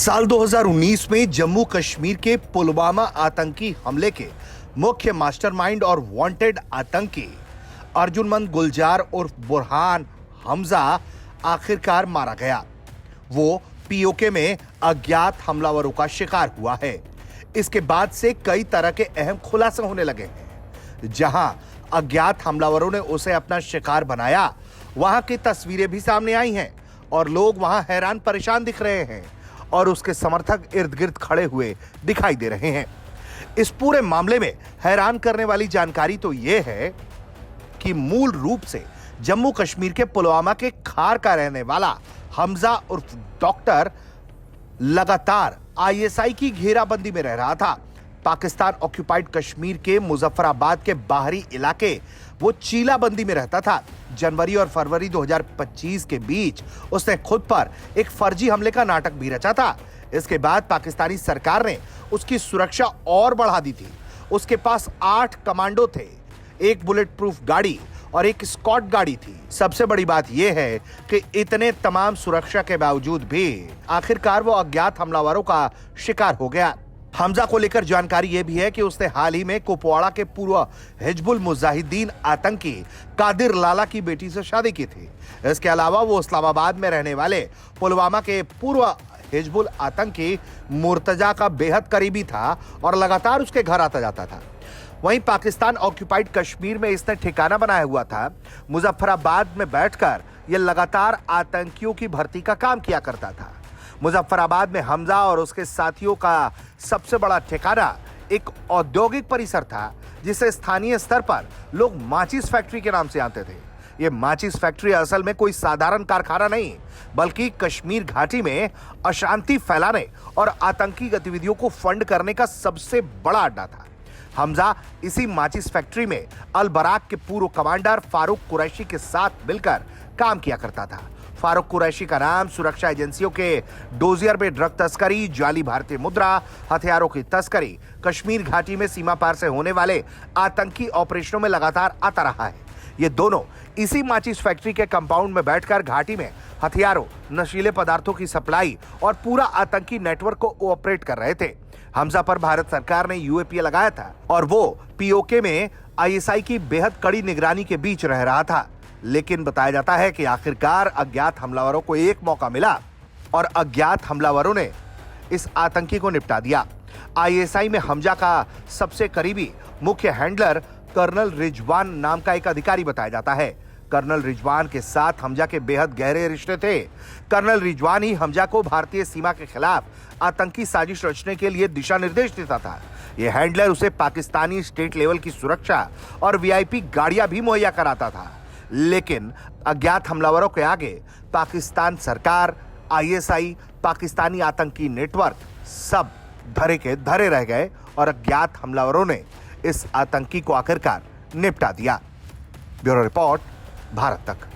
साल 2019 में जम्मू कश्मीर के पुलवामा आतंकी हमले के मुख्य मास्टरमाइंड और वांटेड आतंकी अर्जुमंद गुलजार उर्फ बुरहान हमजा आखिरकार मारा गया। वो पीओके में अज्ञात हमलावरों का शिकार हुआ है। इसके बाद से कई तरह के अहम खुलासे होने लगे हैं। जहां अज्ञात हमलावरों ने उसे अपना शिकार बनाया, वहां की तस्वीरें भी सामने आई हैं और लोग वहां हैरान परेशान दिख रहे हैं और उसके समर्थक इर्द गिर्द खड़े हुए दिखाई दे रहे हैं। इस पूरे मामले में हैरान करने वाली जानकारी तो यह है कि मूल रूप से जम्मू कश्मीर के पुलवामा के खार का रहने वाला हमजा उर्फ डॉक्टर लगातार आईएसआई की घेराबंदी में रह रहा था। पाकिस्तान ऑक्यूपाइड कश्मीर के मुजफ्फराबाद के बाहरी इलाके वो चीलाबंदी में रहता था। जनवरी और फरवरी 2025 के बीच उसने खुद पर एक फर्जी हमले का नाटक भी रचा था। इसके बाद पाकिस्तानी सरकार ने उसकी सुरक्षा और बढ़ा दी थी। उसके पास 8 कमांडो थे, एक बुलेट प्रूफ गाड़ी और एक स्कॉट गाड़ी थी। सबसे बड़ी बात यह है कि इतने तमाम सुरक्षा के बावजूद भी आखिरकार वो अज्ञात हमलावरों का शिकार हो गया। हमजा को लेकर जानकारी यह भी है कि उसने हाल ही में कुपवाड़ा के पूर्व हिजबुल मुजाहिदीन आतंकी कादिर लाला की बेटी से शादी की थी। इसके अलावा वो इस्लामाबाद में रहने वाले पुलवामा के पूर्व हिजबुल आतंकी मुर्तजा का बेहद करीबी था और लगातार उसके घर आता जाता था। वहीं पाकिस्तान ऑक्यूपाइड कश्मीर में इसने ठिकाना बनाया हुआ था। मुजफ्फराबाद में बैठकर यह लगातार आतंकियों की भर्ती का काम किया करता था। मुजफ्फराबाद में हमजा और उसके साथियों का सबसे बड़ा ठिकाना एक औद्योगिक परिसर था, जिसे स्थानीय स्तर पर लोग माचिस फैक्ट्री के नाम से जानते थे। यह माचिस फैक्ट्री असल में कोई साधारण कारखाना नहीं, बल्कि कश्मीर घाटी में अशांति फैलाने और आतंकी गतिविधियों को फंड करने का सबसे बड़ा अड्डा था। हमजा इसी माचिस फैक्ट्री में अल बराक के पूर्व कमांडर फारूक कुरैशी के साथ मिलकर काम किया करता था। फारूक कुरैशी का नाम सुरक्षा एजेंसियों के डोजियर में ड्रग तस्करी, जाली भारतीय मुद्रा, हथियारों की तस्करी, कश्मीर घाटी में सीमा पार से होने वाले आतंकी ऑपरेशनों में लगातार आता रहा है। ये दोनों इसी माचिस फैक्ट्री के कंपाउंड में बैठकर घाटी में हथियारों, नशीले पदार्थों की सप्लाई और पूरा आतंकी नेटवर्क को ऑपरेट कर रहे थे। हमजा पर भारत सरकार ने यूएपीए लगाया था और वो पीओके में आईएसआई की बेहद कड़ी निगरानी के बीच रह रहा था। लेकिन बताया जाता है कि आखिरकार अज्ञात हमलावरों को एक मौका मिला और अज्ञात हमलावरों ने इस आतंकी को निपटा दिया। आईएसआई में हमजा का सबसे करीबी मुख्य हैंडलर कर्नल रिजवान नाम का एक अधिकारी बताया जाता है। कर्नल रिजवान के साथ हमजा के बेहद गहरे रिश्ते थे। कर्नल रिजवान ही हमजा को भारतीय सीमा के खिलाफ आतंकी साजिश रचने के लिए दिशा निर्देश देता था। यह हैंडलर उसे पाकिस्तानी स्टेट लेवल की सुरक्षा और वीआईपी गाड़ियां भी मुहैया कराता था। लेकिन अज्ञात हमलावरों के आगे पाकिस्तान सरकार, आईएसआई, पाकिस्तानी आतंकी नेटवर्क सब धरे के धरे रह गए और अज्ञात हमलावरों ने इस आतंकी को आखिरकार निपटा दिया। ब्यूरो रिपोर्ट, भारत तक।